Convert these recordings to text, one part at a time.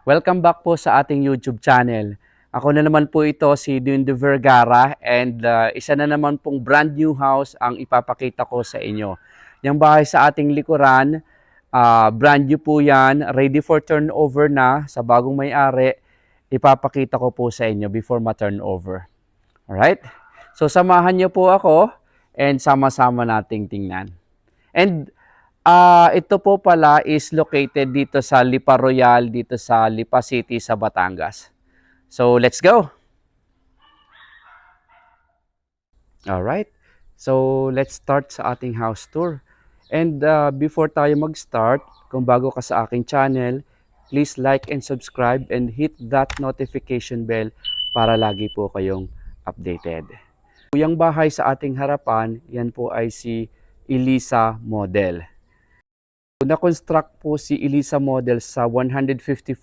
Welcome back po sa ating YouTube channel. Ako na naman po ito si Dundo Vergara and isa na naman pong brand new house ang ipapakita ko sa inyo. Yung bahay sa ating likuran, brand new po yan, ready for turnover na sa bagong may-ari. Ipapakita ko po sa inyo before ma-turnover. Alright? So samahan niyo po ako and sama-sama nating tingnan. And ito po pala is located dito sa Lipa Royal, dito sa Lipa City sa Batangas. So, let's go! Alright. So, let's start sa ating house tour. And before tayo mag-start, kung bago ka sa aking channel, please like and subscribe and hit that notification bell para lagi po kayong updated. Yung bahay sa ating harapan, yan po ay si Elisa Model. Na-construct po si Elisa Model sa 155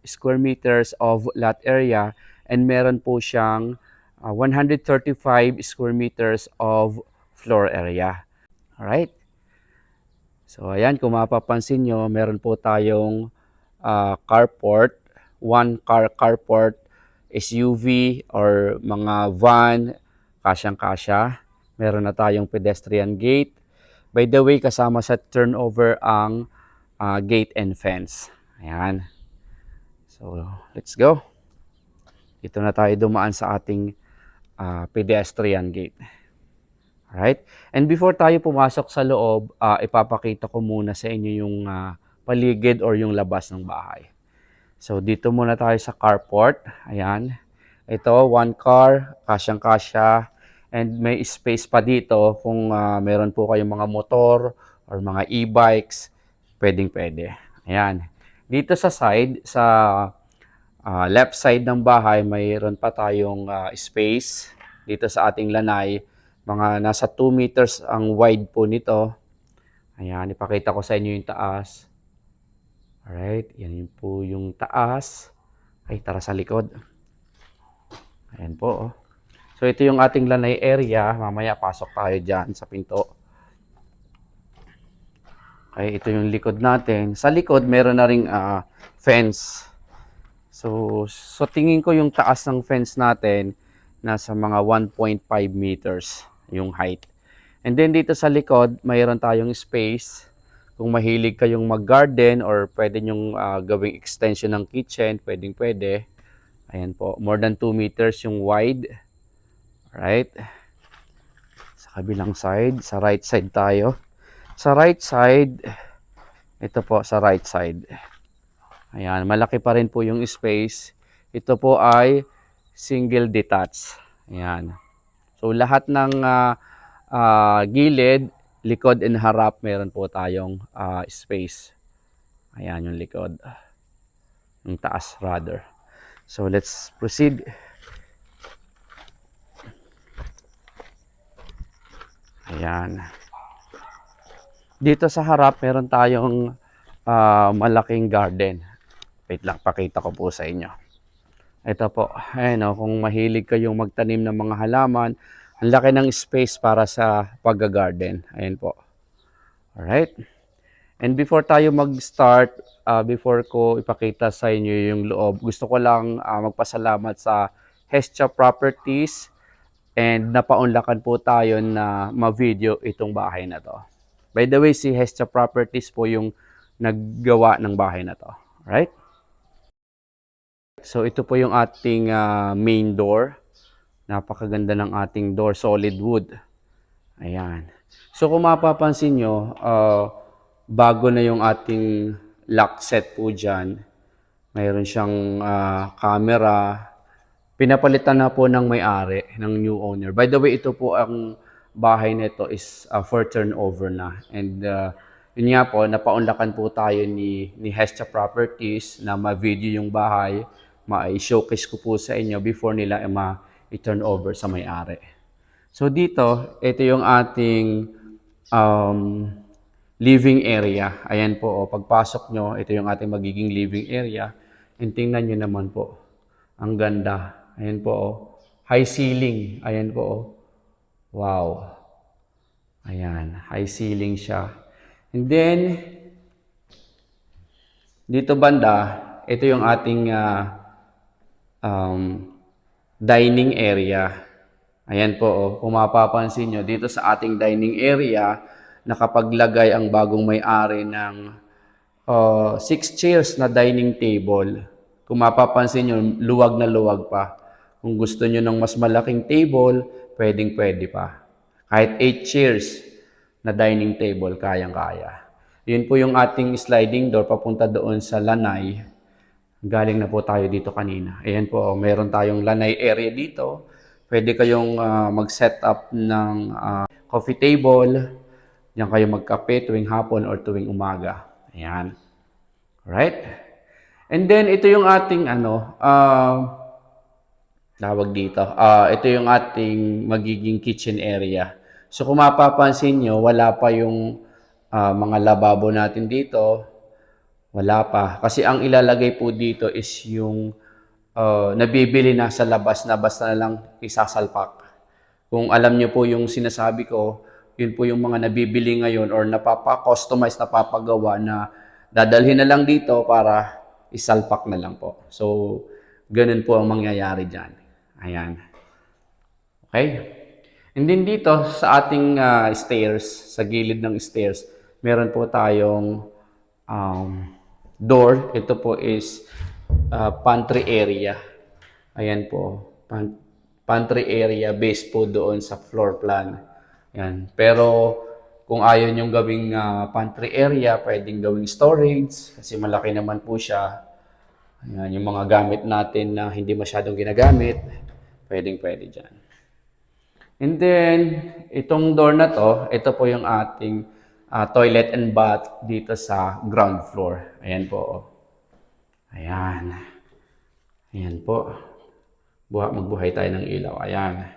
square meters of lot area and meron po siyang 135 square meters of floor area. Alright? So ayan, kung mapapansin nyo, meron po tayong carport, one car carport, SUV or mga van, kasyang-kasya. Meron na tayong pedestrian gate. By the way, kasama sa turnover ang gate and fence. Ayan. So, let's go. Ito na tayo dumaan sa ating pedestrian gate. Alright? And before tayo pumasok sa loob, ipapakita ko muna sa inyo yung paligid or yung labas ng bahay. So, dito muna tayo sa carport. Ayan. Ito, one car, kasyang-kasya. And may space pa dito kung meron po kayong mga motor or mga e-bikes, pwedeng-pwede. Ayan. Dito sa side, sa left side ng bahay, mayroon pa tayong space. Dito sa ating lanay, mga nasa 2 meters ang wide po nito. Ayan, ipakita ko sa inyo yung taas. Alright, yan po yung taas. Ay, tara sa likod. Ayan po, oh. So, ito yung ating lanay area. Mamaya, pasok tayo dyan sa pinto. Okay, ito yung likod natin. Sa likod, meron na ring fence. So, tingin ko yung taas ng fence natin, nasa mga 1.5 meters yung height. And then, dito sa likod, mayroon tayong space. Kung mahilig kayong mag-garden or pwede nyong gawing extension ng kitchen, pwedeng-pwede. Ayan po, more than 2 meters yung wide. Right? Sa kabilang side, sa right side tayo. Sa right side, ito po sa right side. Ayan, malaki pa rin po yung space. Ito po ay single detached. Ayan. So lahat ng gilid, likod and harap, meron po tayong space. Ayan yung likod. Yung taas rather. So let's proceed. Ayan. Dito sa harap, meron tayong malaking garden. Wait lang, pakita ko po sa inyo. Ito po, ayan o, kung mahilig kayong magtanim ng mga halaman, ang laki ng space para sa pag-garden. Ayan po. Alright. And before tayo mag-start, before ko ipakita sa inyo yung loob, gusto ko lang magpasalamat sa Hestia Properties and napaunlakan po tayo na ma-video itong bahay na to. By the way, si Hestia Properties po yung naggawa ng bahay na to. Right? So ito po yung ating main door. Napakaganda ng ating door, solid wood. Ayan. So kung mapapansin nyo, bago na yung ating lock set po dyan. Mayroon siyang camera. Pinapalitan na po ng may-ari, ng new owner. By the way, ito po ang bahay nito is for turnover na. And yun nga po, napaunlakan po tayo ni Hestia Properties na ma-video yung bahay, ma-showcase ko po sa inyo before nila ma-turn over sa may-ari. So dito, ito yung ating living area. Ayan po, pagpasok nyo, ito yung ating magiging living area. And tingnan nyo naman po, ang ganda. Ayan po, oh. High ceiling. Ayan po, oh. Wow. Ayan, high ceiling siya. And then, dito banda, ito yung ating um, dining area. Ayan po, oh. Kung mapapansin nyo, dito sa ating dining area, nakapaglagay ang bagong may-ari ng 6 chairs na dining table. Kung mapapansin nyo, luwag na luwag pa. Kung gusto nyo ng mas malaking table, pwedeng-pwede pa. Kahit 8 chairs na dining table, kayang-kaya. Yun po yung ating sliding door papunta doon sa lanay. Galing na po tayo dito kanina. Ayan po, meron tayong lanay area dito. Pwede kayong mag-set up ng coffee table. Diyan kayo magkape tuwing hapon or tuwing umaga. Ayan. Alright? And then, ito yung ating tawag dito. Ito yung ating magiging kitchen area. So, kung mapapansin nyo, wala pa yung mga lababo natin dito. Wala pa. Kasi ang ilalagay po dito is yung nabibili na sa labas na basta na lang isasalpak. Kung alam nyo po yung sinasabi ko, yun po yung mga nabibili ngayon or napapa-customize, napapagawa na dadalhin na lang dito para isalpak na lang po. So, ganun po ang mangyayari dyan. Ayan. Okay? And then dito sa ating stairs, sa gilid ng stairs, meron po tayong door. Ito po is pantry area. Ayan po. Pantry area based po doon sa floor plan. Ayan. Pero kung ayaw nyong gawing pantry area, pwedeng gawing storage kasi malaki naman po siya. Ayan, yung mga gamit natin na hindi masyadong ginagamit, pwedeng-pwede dyan. And then, itong door na to, ito po yung ating toilet and bath dito sa ground floor. Ayan po. Ayan. Ayan po. Magbuhay tayo ng ilaw. Ayan.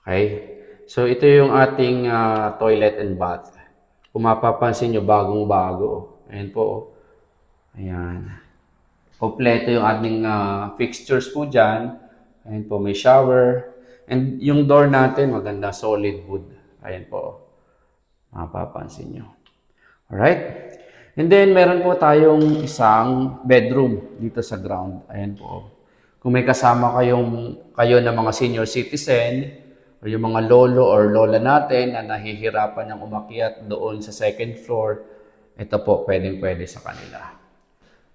Okay. So, ito yung ating toilet and bath. Kung mapapansin nyo, bagong-bago. Ayan po. Ayan. Kompleto yung ating fixtures po dyan. Ayan po, may shower. And yung door natin, maganda, solid wood. Ayan po. Mapapansin nyo. Alright? And then, meron po tayong isang bedroom dito sa ground. Ayan po. Kung may kasama kayo na mga senior citizen, o yung mga lolo or lola natin na nahihirapan ng umakyat doon sa second floor, ito po, pwedeng-pwede sa kanila.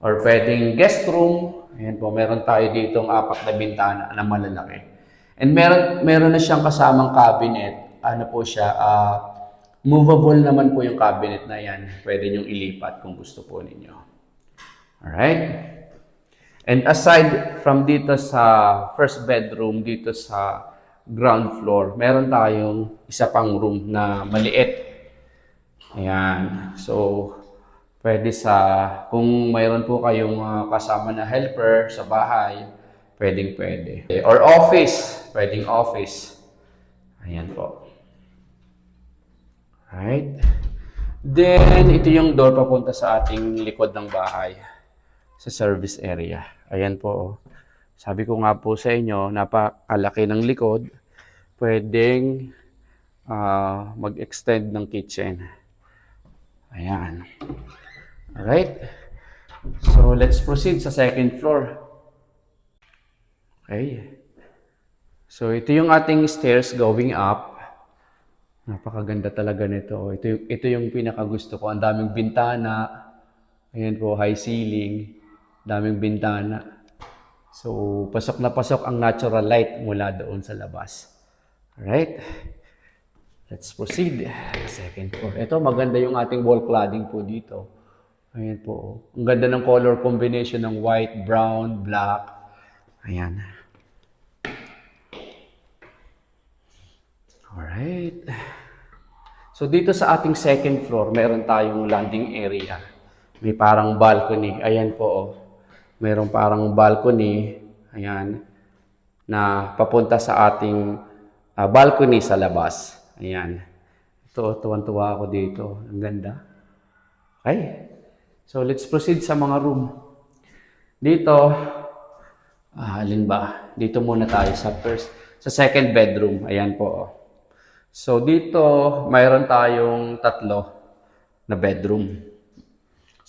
Or pwedeng guest room. Ayan po, meron tayo ditong 4 na bintana na malalaki. And meron na siyang kasamang cabinet. Ano po siya, movable naman po yung cabinet na yan. Pwede nyong ilipat kung gusto po ninyo. Alright? And aside from dito sa first bedroom, dito sa ground floor, meron tayong isa pang room na maliit. Ayan. So, pwede kung mayroon po kayong kasama na helper sa bahay, pwedeng-pwede. Or office, pwedeng office. Ayan po. Right? Then, ito yung door papunta sa ating likod ng bahay, sa service area. Ayan po. Sabi ko nga po sa inyo, napakalaki ng likod. Pwedeng mag-extend ng kitchen. Ayan. Alright. So, let's proceed sa second floor. Okay. So, ito yung ating stairs going up. Napakaganda talaga nito. Ito yung pinakagusto ko. Ang daming bintana. Ayan po, high ceiling. Daming bintana. So, pasok na pasok ang natural light mula doon sa labas. Alright. Let's proceed. Second floor. Ito, maganda yung ating wall cladding po dito. Ayan po. Ang ganda ng color combination ng white, brown, black. Ayan. Alright. So, dito sa ating second floor, meron tayong landing area. May parang balcony. Ayan po. Meron parang balcony. Ayan. Na papunta sa ating balcony sa labas. Ayan. Ito, tuwan-tuwa ako dito. Ang ganda. Okay. So, let's proceed sa mga room. Dito, alin ba? Dito muna tayo sa second bedroom. Ayan po. So, dito, mayroon tayong 3 na bedroom.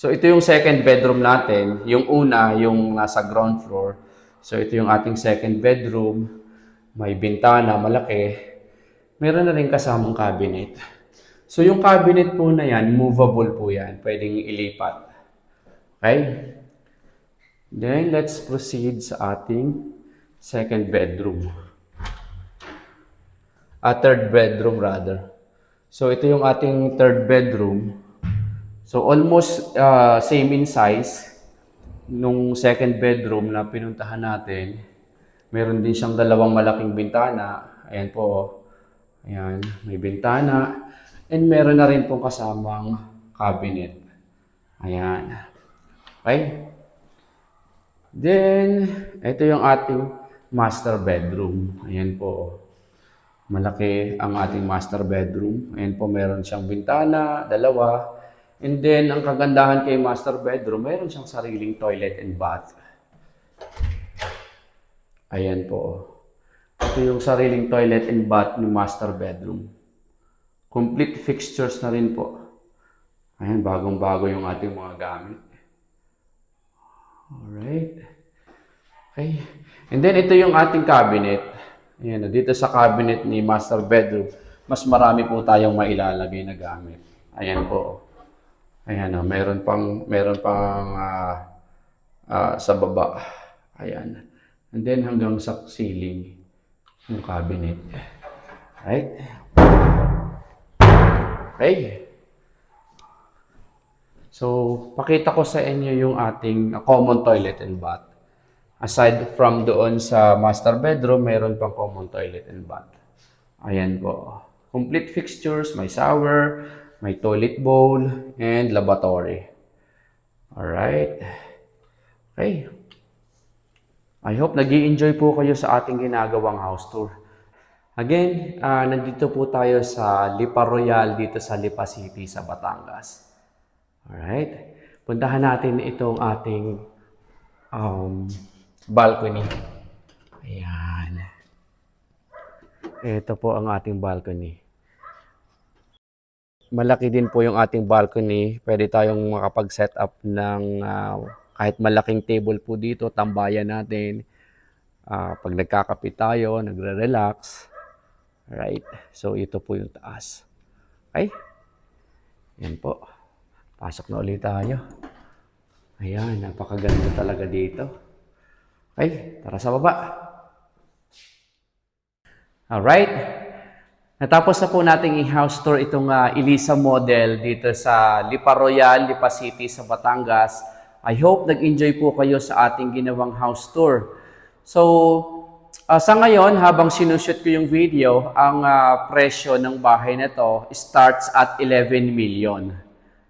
So ito yung second bedroom natin. Yung una, yung nasa ground floor. So ito yung ating second bedroom. May bintana, malaki. Meron na rin kasamang cabinet. So yung cabinet po na yan, movable po yan. Pwedeng ilipat. Okay? Then let's proceed sa ating second bedroom. Third bedroom rather. So ito yung ating third bedroom. So almost same in size nung second bedroom na pinuntahan natin. Meron din siyang dalawang malaking bintana. Ayan po. Ayan, may bintana. And meron na rin pong kasamang cabinet. Ayan. Okay? Then, ito yung ating master bedroom. Ayan po. Malaki ang ating master bedroom. Ayan po, meron siyang bintana, dalawa. And then, ang kagandahan kay master bedroom, meron siyang sariling toilet and bath. Ayan po. Ito yung sariling toilet and bath ng master bedroom. Complete fixtures na rin po. Ayan, bagong-bago yung ating mga gamit. Alright. Okay. And then, ito yung ating cabinet. Ayan, dito sa cabinet ni master bedroom, mas marami po tayong mailalagay na gamit. Ayan po. Ayan, meron pang sa baba. Ayan. And then, hanggang sa ceiling yung cabinet. Right? Okay. So, pakita ko sa inyo yung ating common toilet and bath. Aside from doon sa master bedroom, mayroon pang common toilet and bath. Ayan po. Complete fixtures, may shower, may toilet bowl, and lavatory. Alright. Okay. I hope nag-i-enjoy po kayo sa ating ginagawang house tour. Again, nandito po tayo sa Lipa Royal dito sa Lipa City sa Batangas. Alright. Puntahan natin itong ating balcony. Ayan. Ito po ang ating balcony. Malaki din po yung ating balcony. Pwede tayong makapag-set up ng kahit malaking table po dito, tambayan natin. Pag nagkakape tayo, nagre-relax. Right? So, ito po yung taas. Okay? Yan po. Pasok na ulit tayo. Ayan, napakaganda talaga dito. Okay, tara sa baba. Alright. Natapos na po nating i-house tour itong Elisa model dito sa Lipa Royal, Lipa City sa Batangas. I hope nag-enjoy po kayo sa ating ginawang house tour. So, sa ngayon, habang sinushoot ko yung video, ang presyo ng bahay na to starts at 11 million.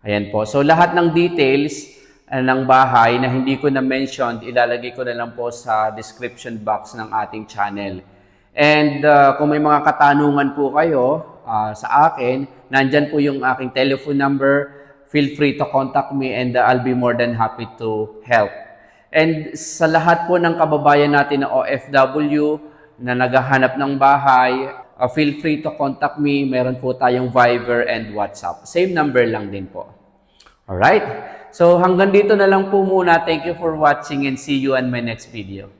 Ayan po. So, lahat ng details ng bahay na hindi ko na-mention, ilalagay ko na lang po sa description box ng ating channel. And kung may mga katanungan po kayo sa akin, nandyan po yung aking telephone number. Feel free to contact me and I'll be more than happy to help. And sa lahat po ng kababayan natin na OFW na naghahanap ng bahay, feel free to contact me. Meron po tayong Viber and WhatsApp. Same number lang din po. Alright? So hanggang dito na lang po muna. Thank you for watching and see you on my next video.